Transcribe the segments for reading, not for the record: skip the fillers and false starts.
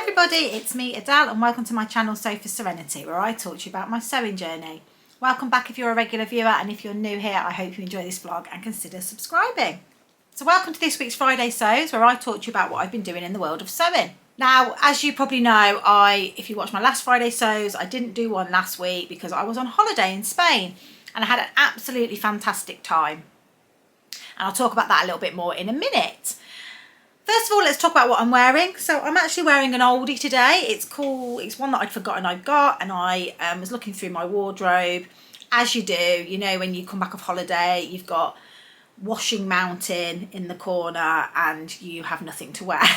everybody, it's me Adele and welcome to my channel Sew for Serenity, where I talk to you about my sewing journey. Welcome back if you're a regular viewer, and if you're new here I hope you enjoy this vlog and consider subscribing. So welcome to this week's Friday Sews, where I talk to you about what I've been doing in the world of sewing. Now, as you probably know, if you watched my last Friday Sews, I didn't do one last week because I was on holiday in Spain and I had an absolutely fantastic time. And I'll talk about that a little bit more in a minute. First of all, let's talk about what I'm wearing. So I'm actually wearing an oldie today. It's cool. It's one that I'd forgotten I'd got, and I was looking through my wardrobe. As you do, you know, when you come back off holiday, you've got washing mountain in the corner and you have nothing to wear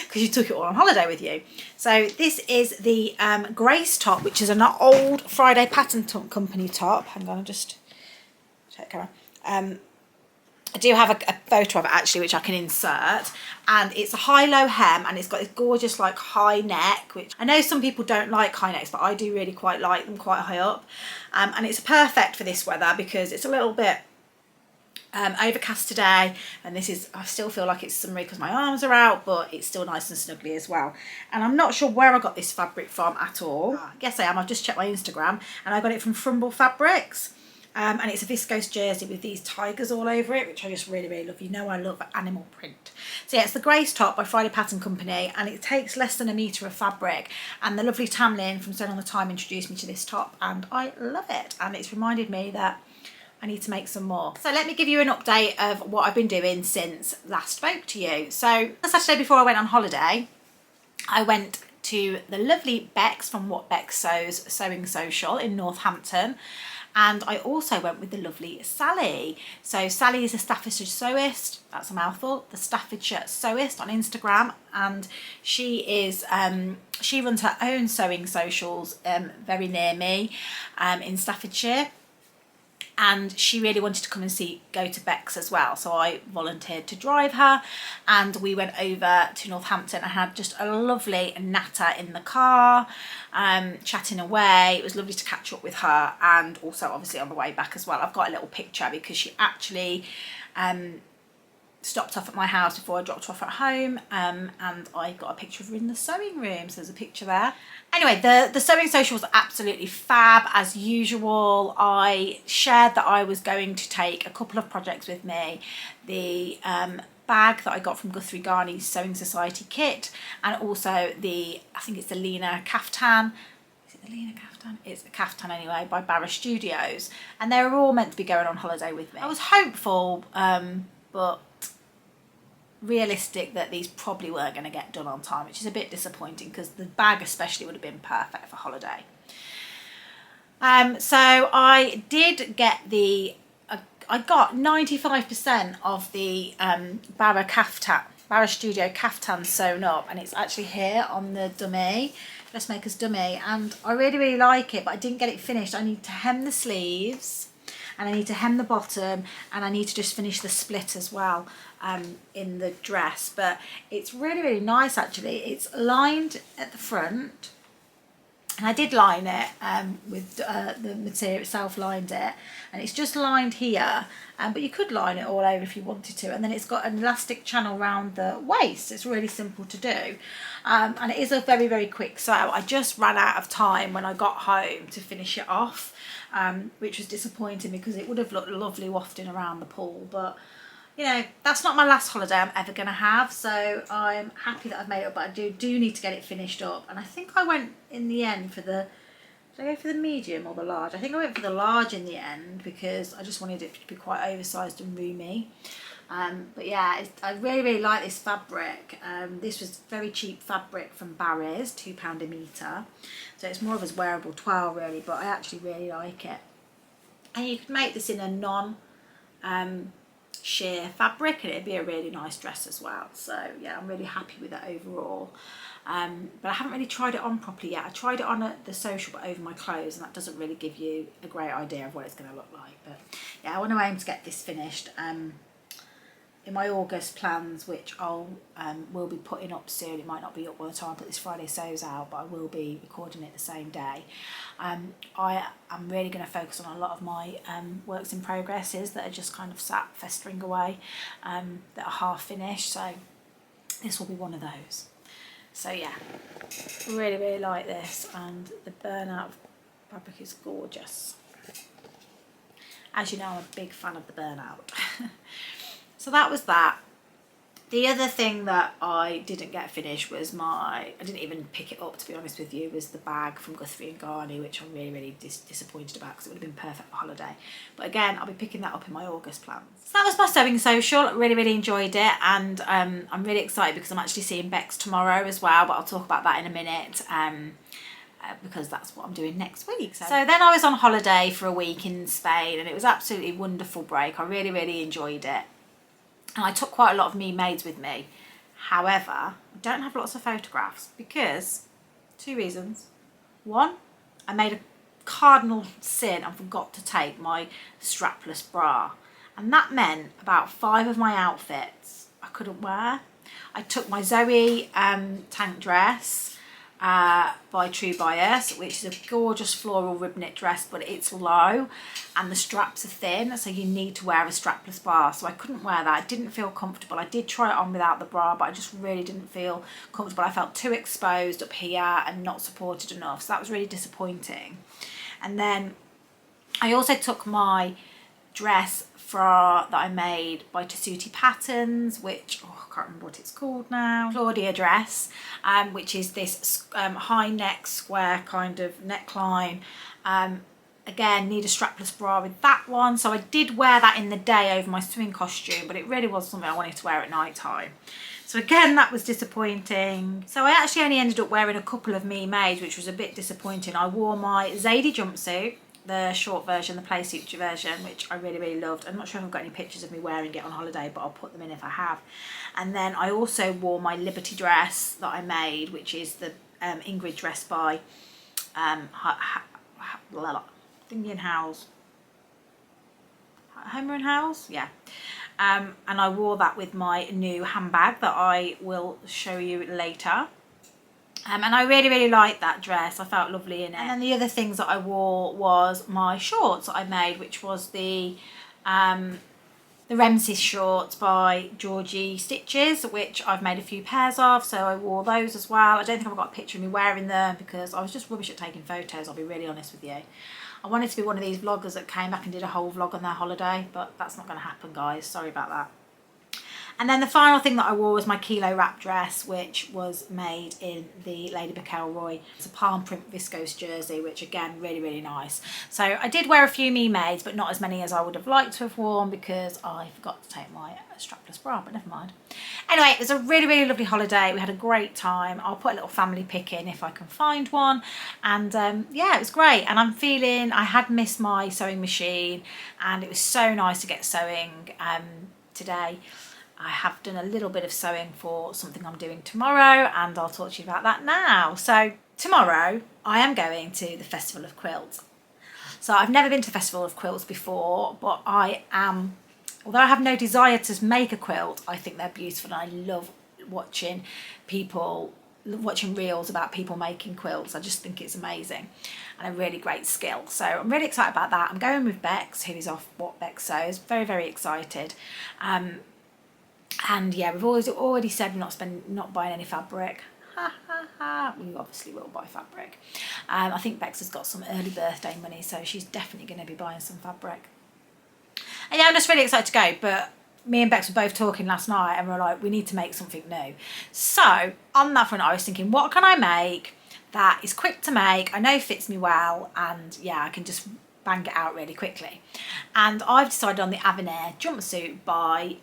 because you took it all on holiday with you. So this is the Grace top, which is an old Friday Pattern Company top. Hang on, I'll just check the camera. I do have a photo of it actually, which I can insert, and it's a high-low hem and it's got this gorgeous like high neck, which I know some people don't like high necks, but I do really quite like them quite high up, and it's perfect for this weather because it's a little bit overcast today, and I still feel like it's summery because my arms are out, but it's still nice and snuggly as well. And I'm not sure where I got this fabric from at all. Yes I am, I've just checked my Instagram and I got it from Frumble Fabrics. And it's a viscose jersey with these tigers all over it, which I just really, really love. You know I love animal print. So yeah, it's the Grace top by Friday Pattern Company, and it takes less than a metre of fabric. And the lovely Tamlin from Sewing on the Time introduced me to this top, and I love it. And it's reminded me that I need to make some more. So let me give you an update of what I've been doing since last spoke to you. So the Saturday before I went on holiday, I went to the lovely Bex from What Bex Sews Sewing Social in Northampton. And I also went with the lovely Sally. So Sally is a Staffordshire sewist, that's a mouthful, the Staffordshire sewist on Instagram, and she is she runs her own sewing socials very near me in Staffordshire. And she really wanted to come and go to Bex as well. So I volunteered to drive her, and we went over to Northampton and had just a lovely natter in the car, chatting away. It was lovely to catch up with her, and also obviously on the way back as well. I've got a little picture because she actually stopped off at my house before I dropped her off at home, and I got a picture of her in the sewing room, so there's a picture there. Anyway, the sewing social was absolutely fab as usual. I shared that I was going to take a couple of projects with me. The bag that I got from Guthrie Ghani's Sewing Society kit, and also I think it's the Leana Kaftan. Is it the Leana Kaftan? It's a Kaftan anyway, by Barra Studios. And they were all meant to be going on holiday with me. I was hopeful, but realistic that these probably weren't going to get done on time, which is a bit disappointing because the bag especially would have been perfect for holiday. So I did get I got 95% of the Barra Studio Kaftan sewn up, and it's actually here on the dummy, Dressmaker's dummy, and I really, really like it, but I didn't get it finished. I need to hem the sleeves, and I need to hem the bottom, and I need to just finish the split as well in the dress. But it's really, really nice actually. It's lined at the front, and I did line it with the material itself, lined it, and it's just lined here, but you could line it all over if you wanted to. And then it's got an elastic channel around the waist. It's really simple to do, and it is a very, very quick sew. I just ran out of time when I got home to finish it off, which was disappointing because it would have looked lovely wafting around the pool. But you know, that's not my last holiday I'm ever going to have, so I'm happy that I've made it up, but I do need to get it finished up. And I think I went in the end for did I go for the medium or the large? I think I went for the large in the end because I just wanted it to be quite oversized and roomy. But yeah, I really, really like this fabric. This was very cheap fabric from Barry's, £2 a metre. So it's more of a wearable twill really, but I actually really like it. And you could make this in a sheer fabric, and it'd be a really nice dress as well. So yeah, I'm really happy with it overall. But I haven't really tried it on properly yet. I tried it on at the social, but over my clothes, and that doesn't really give you a great idea of what it's going to look like. But yeah, I want to aim to get this finished in my August plans, which will be putting up soon. It might not be up by the time I put this Friday Sews out, but I will be recording it the same day. I am really going to focus on a lot of my works in progresses that are just kind of sat festering away, that are half finished, so this will be one of those. So yeah, really, really like this, and the burnout fabric is gorgeous. As you know, I'm a big fan of the burnout. So that was that. The other thing that I didn't get finished was I didn't even pick it up, to be honest with you, was the bag from Guthrie & Garney, which I'm really, really disappointed about because it would have been perfect for holiday. But again, I'll be picking that up in my August plans. So that was my sewing social. I really, really enjoyed it, and I'm really excited because I'm actually seeing Bex tomorrow as well, but I'll talk about that in a minute. Because that's what I'm doing next week. So then I was on holiday for a week in Spain, and it was absolutely wonderful break. I really, really enjoyed it. And I took quite a lot of me maids with me. However, I don't have lots of photographs because 2 reasons. One, I made a cardinal sin and forgot to take my strapless bra. And that meant about 5 of my outfits I couldn't wear. I took my Zoe tank dress by True Bias, which is a gorgeous floral rib knit dress, but it's low and the straps are thin, so you need to wear a strapless bra. So I couldn't wear that. I didn't feel comfortable. I did try it on without the bra, but I just really didn't feel comfortable. I felt too exposed up here and not supported enough, so that was really disappointing. And then I also took my dress that I made by Tessuti Patterns, which I can't remember what it's called now, Claudia dress, which is this high neck square kind of neckline. Again, need a strapless bra with that one, so I did wear that in the day over my swimming costume, but it really was something I wanted to wear at night time. So again, that was disappointing. So I actually only ended up wearing a couple of me maids, which was a bit disappointing. I wore my Zadie Jumpsuit, the short version, the play suit version, which I really, really loved. I'm not sure if I've got any pictures of me wearing it on holiday, but I'll put them in if I have. And then I also wore my Liberty dress that I made, which is the Ingrid dress by Thingy and Howes. Homer and Howes? Yeah. And I wore that with my new handbag that I will show you later. And I really, really liked that dress. I felt lovely in it. And then the other things that I wore was my shorts that I made, which was the Remsis shorts by Georgie Stitches, which I've made a few pairs of, so I wore those as well. I don't think I've got a picture of me wearing them because I was just rubbish at taking photos, I'll be really honest with you. I wanted to be one of these vloggers that came back and did a whole vlog on their holiday, but that's not going to happen, guys. Sorry about that. And then the final thing that I wore was my kilo wrap dress, which was made in the Lady McElroy. It's a palm print viscose jersey, which again, really, really nice. So I did wear a few me maids, but not as many as I would have liked to have worn because I forgot to take my strapless bra, but never mind. Anyway, it was a really, really lovely holiday. We had a great time. I'll put a little family pic in if I can find one. And yeah, it was great. And I'm feeling, I had missed my sewing machine and it was so nice to get sewing today. I have done a little bit of sewing for something I'm doing tomorrow, and I'll talk to you about that now. So tomorrow I am going to the Festival of Quilts. So I've never been to the Festival of Quilts before, but I am, although I have no desire to make a quilt, I think they're beautiful and I love watching reels about people making quilts. I just think it's amazing and a really great skill. So I'm really excited about that. I'm going with Bex, who is off What Bex Sews. Very, very excited. And yeah, we've already said we're not buying any fabric. Ha ha ha. We obviously will buy fabric. I think Bex has got some early birthday money, so she's definitely going to be buying some fabric. And yeah, I'm just really excited to go. But me and Bex were both talking last night, and we're like, we need to make something new. So on that front, I was thinking, what can I make that is quick to make, I know fits me well, and yeah, I can just bang it out really quickly. And I've decided on the Avenir Jumpsuit by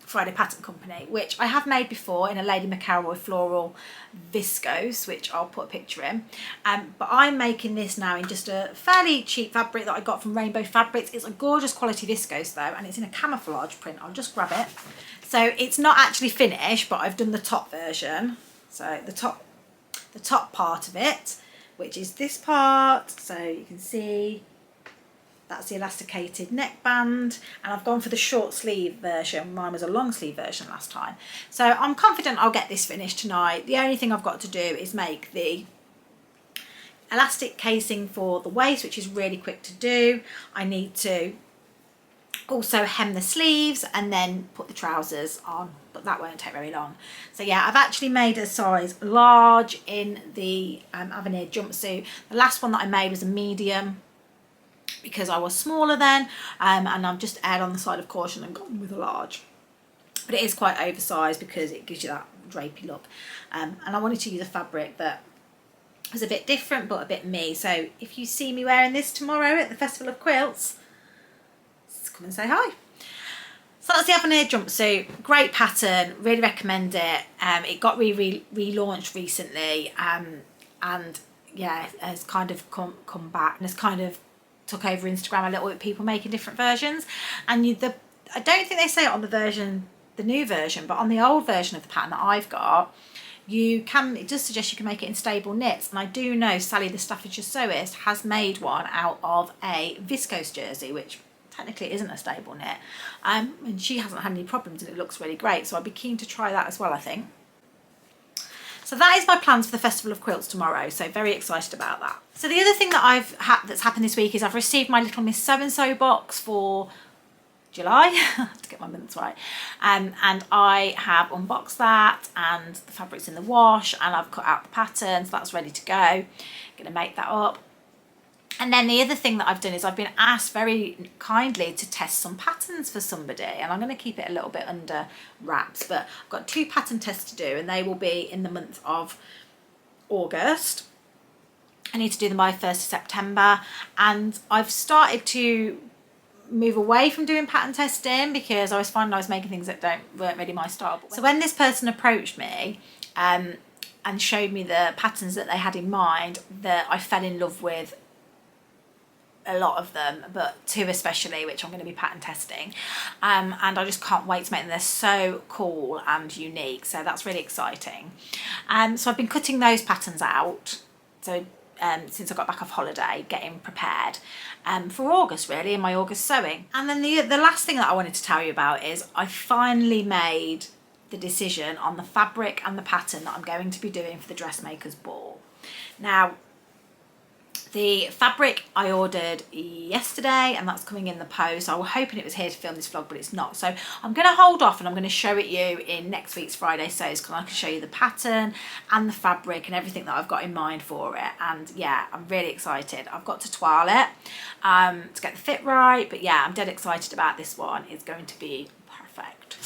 Friday Pattern Company, which I have made before in a Lady McElroy floral viscose, which I'll put a picture in. But I'm making this now in just a fairly cheap fabric that I got from Rainbow Fabrics. It's a gorgeous quality viscose though, and it's in a camouflage print. I'll just grab it. So it's not actually finished, but I've done the top version. So the top part of it, which is this part, so you can see that's the elasticated neckband, and I've gone for the short sleeve version. Mine was a long sleeve version last time. So I'm confident I'll get this finished tonight. The only thing I've got to do is make the elastic casing for the waist, which is really quick to do. I need to also hem the sleeves and then put the trousers on, but that won't take very long. So yeah, I've actually made a size large in the Avenir jumpsuit. The last one that I made was a medium because I was smaller then, and I've just erred on the side of caution and gone with a large. But it is quite oversized because it gives you that drapey look, and I wanted to use a fabric that was a bit different but a bit me. So if you see me wearing this tomorrow at the Festival of Quilts, come and say hi. So that's the Avenir jumpsuit. Great pattern, really recommend it. It got relaunched recently, and yeah, has kind of come back and has kind of took over Instagram a little bit, people making different versions. And I don't think they say it on the new version, but on the old version of the pattern that I've got, it does suggest you can make it in stable knits. And I do know Sally the Staffordshire sewist has made one out of a viscose jersey, which technically isn't a stable knit, and she hasn't had any problems and it looks really great, so I'd be keen to try that as well, I think. So that is my plans for the Festival of Quilts tomorrow, so very excited about that. So the other thing that that's happened this week is I've received my little Miss So-and-so box for July, to get my months right, and I have unboxed that, and the fabric's in the wash, and I've cut out the pattern, so that's ready to go. Gonna make that up. And then the other thing that I've done is I've been asked very kindly to test some patterns for somebody, and I'm going to keep it a little bit under wraps, but I've got 2 pattern tests to do, and they will be in the month of August. I need to do them by 1st of September, and I've started to move away from doing pattern testing because I was finding I was making things that weren't really my style. So when this person approached me and showed me the patterns that they had in mind, that I fell in love with a lot of them, but 2 especially, which I'm going to be pattern testing, and I just can't wait to make them. They're so cool and unique, so that's really exciting. So I've been cutting those patterns out, so since I got back off holiday, getting prepared for August, really, in my August sewing. And then the last thing that I wanted to tell you about is I finally made the decision on the fabric and the pattern that I'm going to be doing for the dressmaker's ball. Now, the fabric I ordered yesterday, and that's coming in the post. I was hoping it was here to film this vlog, but it's not. So I'm going to hold off, and I'm going to show it you in next week's Friday Sews, because I can show you the pattern and the fabric and everything that I've got in mind for it. And yeah, I'm really excited. I've got to twirl it to get the fit right, but yeah, I'm dead excited about this one. It's going to be perfect.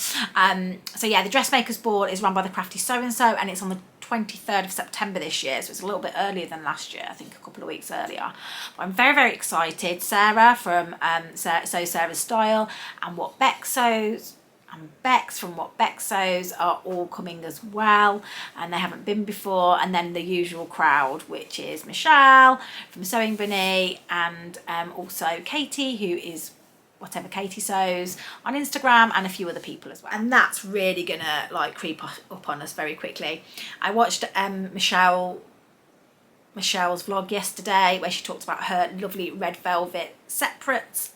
So yeah, the dressmaker's ball is run by the Crafty So-and-so, and it's on the 23rd of September this year, so it's a little bit earlier than last year, I think a couple of weeks earlier. But I'm very, very excited. Sarah from Sew Sarah's Style and What Beck Sews, and Bex from What Beck Sews are all coming as well, and they haven't been before. And then the usual crowd, which is Michelle from Sewing Bunny, and also Katie, who is Whatever Katie Sews on Instagram, and a few other people as well. And that's really gonna like creep up on us very quickly. I watched Michelle's vlog yesterday where she talked about her lovely red velvet separate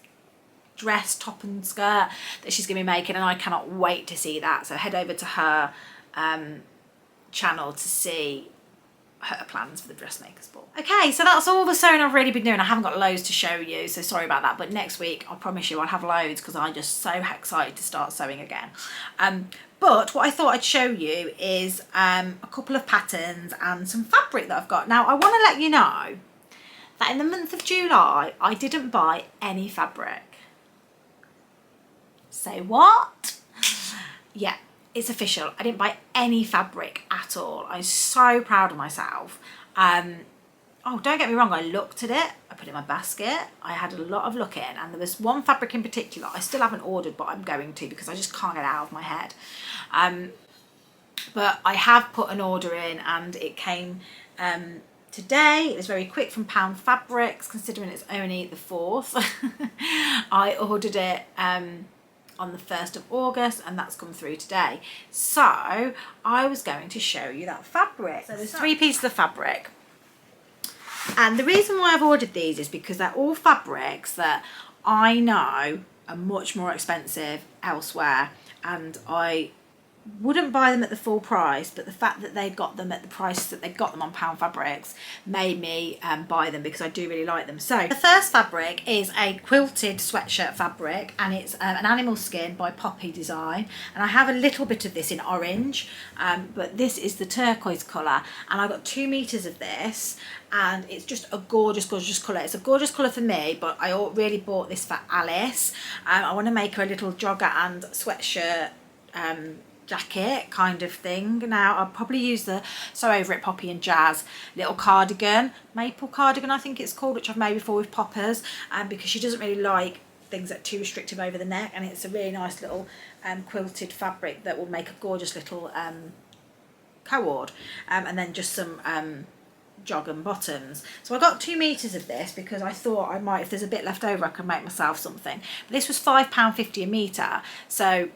dress, top and skirt that she's gonna be making, and I cannot wait to see that. So head over to her channel to see her plans for the dressmaker's ball. Okay, so that's all the sewing I've really been doing. I haven't got loads to show you, so sorry about that, but next week I promise you I'll have loads, because I'm just so excited to start sewing again. But what I thought I'd show you is a couple of patterns and some fabric that I've got. Now I want to let you know that in the month of July I didn't buy any fabric. Say what? Yeah, it's official. I didn't buy any fabric at all. I'm so proud of myself. Oh, don't get me wrong, I looked at it, I put it in my basket, I had a lot of looking, and there was one fabric in particular I still haven't ordered, but I'm going to, because I just can't get it out of my head. But I have put an order in, and it came today. It was very quick from Pound Fabrics, considering it's only the 4th. I ordered it on the 1st of August, and that's come through today. So I was going to show you that fabric. So there's 3 pieces of fabric, and the reason why I've ordered these is because they're all fabrics that I know are much more expensive elsewhere, and I wouldn't buy them at the full price, but the fact that they got them at the price that they got them on Pound Fabrics made me buy them, because I do really like them. So the first fabric is a quilted sweatshirt fabric, and it's an animal skin by Poppy Design, and I have a little bit of this in orange, but this is the turquoise colour, and I got 2 meters of this, and it's just a gorgeous colour. It's a gorgeous colour for me, but I really bought this for Alice. I want to make her a little jogger and sweatshirt jacket kind of thing. Now I'll probably use the Sew Over It Poppy and Jazz little cardigan, maple cardigan I think it's called, which I've made before with poppers, because she doesn't really like things that are too restrictive over the neck, and it's a really nice little quilted fabric that will make a gorgeous little cord, and then just some jog and bottoms. So I got 2 meters of this because I thought I might, if there's a bit left over, I could make myself something. But this was £5.50 a metre, so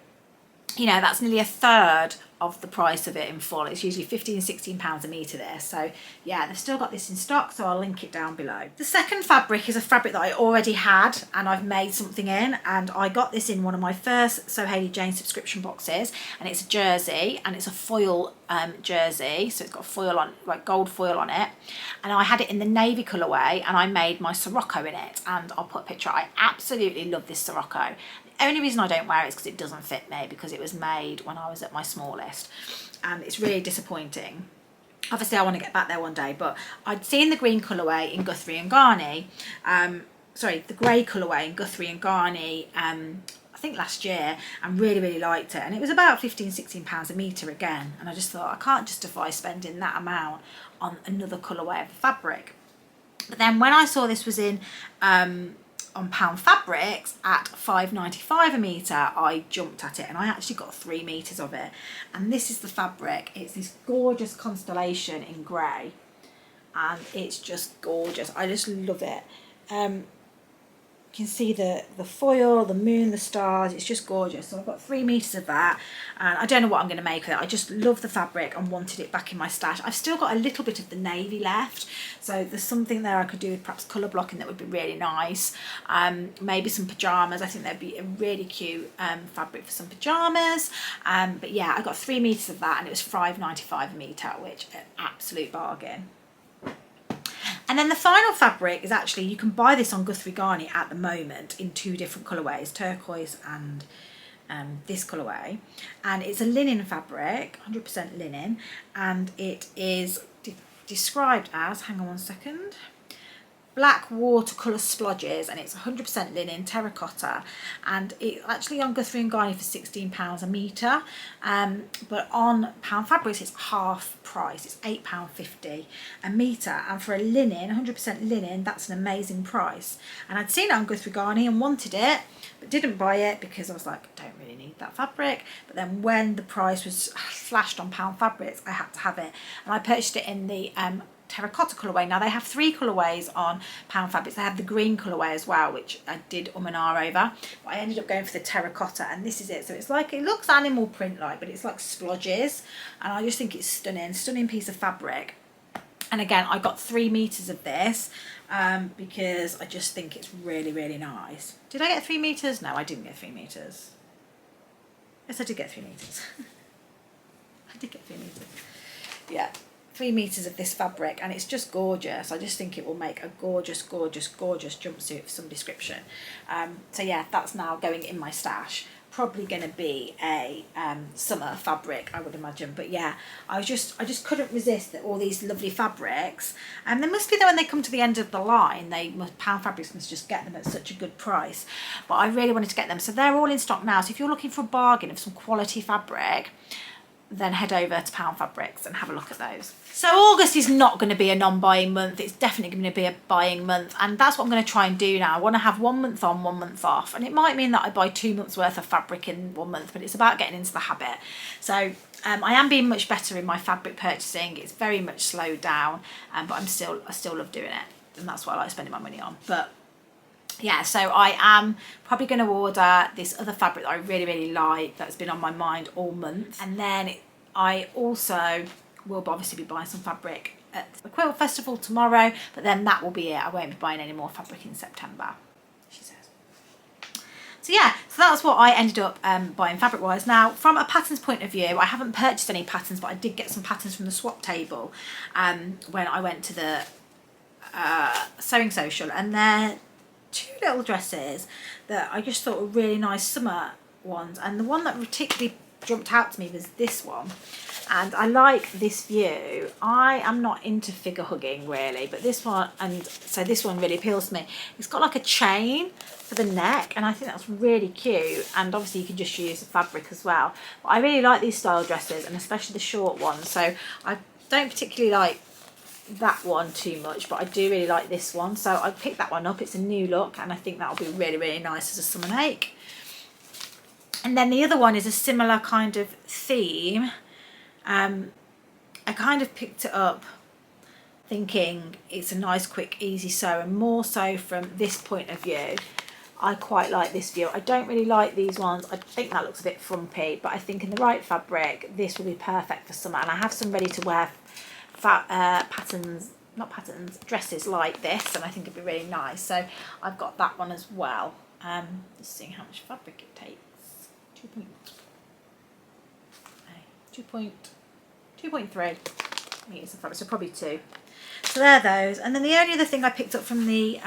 you know, that's nearly a third of the price of it in full. It's usually £15–16 a metre there. So yeah, they've still got this in stock, so I'll link it down below. The second fabric is a fabric that I already had and I've made something in, and I got this in one of my first So HAYLEY Jane subscription boxes, and it's a jersey, and it's a foil jersey, so it's got foil on, like gold foil on it, and I had it in the navy colourway, and I made my Sirocco in it, and I'll put a picture. I absolutely love this Sirocco. The only reason I don't wear it is because it doesn't fit me, because it was made when I was at my smallest, and it's really disappointing. Obviously I want to get back there one day, but I'd seen the green colourway in Guthrie and Garney, the grey colourway in Guthrie and Garney, I think last year, and really liked it, and it was about £15–16 a metre again, and I just thought I can't justify spending that amount on another colourway of fabric. But then when I saw this was in on Pound Fabrics at £5.95 a metre, I jumped at it, and I actually got 3 meters of it. And this is the fabric. It's this gorgeous Constellation in grey, and it's just gorgeous. I just love it. You can see the foil, the moon, the stars. It's just gorgeous. So I've got 3 meters of that, and I don't know what I'm going to make with it. I just love the fabric and wanted it back in my stash. I've still got a little bit of the navy left, so there's something there I could do with perhaps colour blocking that would be really nice. Maybe some pyjamas. I think that'd be a really cute fabric for some pyjamas. But yeah, I got 3 meters of that, and it was £5.95 a metre, which is an absolute bargain. And then the final fabric is actually, you can buy this on Guthrie Garney at the moment in 2 different colourways, turquoise and this colourway. And it's a linen fabric, 100% linen, and it is described as, hang on one second, black watercolour splodges, and it's 100% linen terracotta, and it's actually on Guthrie and Garney for £16 a metre, but on Pound Fabrics it's half price, it's £8.50 a metre, and for a linen, 100% linen, that's an amazing price. And I'd seen it on Guthrie Garney and wanted it, but didn't buy it because I was like, I don't really need that fabric. But then when the price was slashed on Pound Fabrics, I had to have it, and I purchased it in the terracotta colourway. Now they have 3 colourways on Pound Fabrics. They have the green colourway as well, which I did and ah over, but I ended up going for the terracotta, and this is it. So it's like, it looks animal print like, but it's like splodges, and I just think it's stunning piece of fabric. And again, I got 3 meters of this because I just think it's really nice. Did I get 3 meters? No, I didn't get 3 meters. Yes, I did get 3 meters. I did get 3 meters. Yeah. 3 meters of this fabric, and it's just gorgeous. I just think it will make a gorgeous jumpsuit of some description. So yeah, that's now going in my stash. Probably going to be a summer fabric, I would imagine. But yeah, I just couldn't resist that all these lovely fabrics, and they must be there when they come to the end of the line. Pound Fabrics must just get them at such a good price, but I really wanted to get them, so they're all in stock now. So if you're looking for a bargain of some quality fabric, then head over to Pound Fabrics and have a look at those. So August is not going to be a non-buying month. It's definitely going to be a buying month, and that's what I'm going to try and do now. I want to have 1 month on, 1 month off, and it might mean that I buy 2 months worth of fabric in 1 month, but it's about getting into the habit. So I am being much better in my fabric purchasing. It's very much slowed down, but I still love doing it, and that's what I like spending my money on. But yeah, so I am probably going to order this other fabric that I really like, that's been on my mind all month. And then I also will obviously be buying some fabric at the Quilt Festival tomorrow, but then that will be it. I won't be buying any more fabric in September, she says. So yeah, so that's what I ended up buying fabric wise. Now from a patterns point of view, I haven't purchased any patterns, but I did get some patterns from the swap table when I went to the sewing social, and they're 2 little dresses that I just thought were really nice summer ones, and the one that particularly jumped out to me was this one. And I like this view. I am not into figure hugging really, but this one, and so this one really appeals to me. It's got like a chain for the neck, and I think that's really cute. And obviously you can just use the fabric as well. But I really like these style dresses, and especially the short ones. So I don't particularly like that one too much, but I do really like this one. So I picked that one up. It's a new look, and I think that'll be really, really nice as a summer make. And then the other one is a similar kind of theme. I kind of picked it up thinking it's a nice, quick, easy sew, and more so from this point of view. I quite like this view. I don't really like these ones. I think that looks a bit frumpy, but I think in the right fabric, this will be perfect for summer. And I have some ready to wear dresses like this, and I think it'd be really nice. So I've got that one as well. Just seeing how much fabric it takes. 2.3 meters of fabric, so probably 2. So there are those. And then the only other thing I picked up from the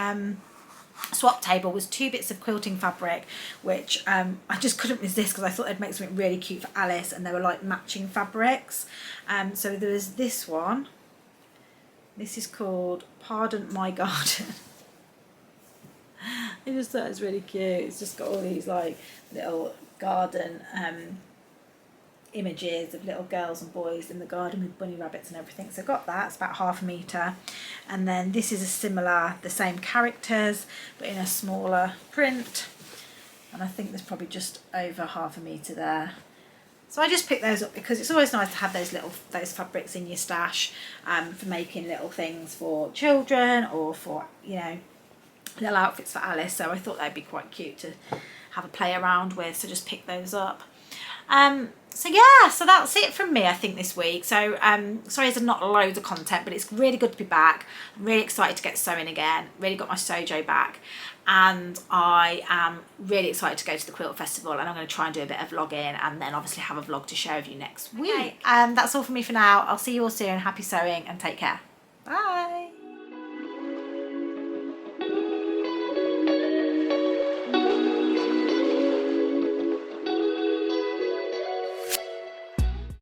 swap table was 2 bits of quilting fabric, which I just couldn't resist because I thought they'd make something really cute for Alice, and they were like matching fabrics. So there was this one. This is called Pardon My Garden. I just thought it was really cute. It's just got all these like little garden images of little girls and boys in the garden with bunny rabbits and everything. So I got that. It's about 1/2 metre. And then this is a similar, the same characters, but in a smaller print. And I think there's probably just over 1/2 metre there. So I just picked those up because it's always nice to have those fabrics in your stash for making little things for children, or for, you know, little outfits for Alice. So I thought they'd be quite cute to have a play around with, so just pick those up. So yeah, so that's it from me I think this week. So sorry there's not loads of content, but it's really good to be back. I'm really excited to get sewing again. Really got my Sojo back, and I am really excited to go to the Quilt Festival, and I'm going to try and do a bit of vlogging, and then obviously have a vlog to share with you next week. Okay. That's all from me for now. I'll see you all soon. Happy sewing, and take care. Bye.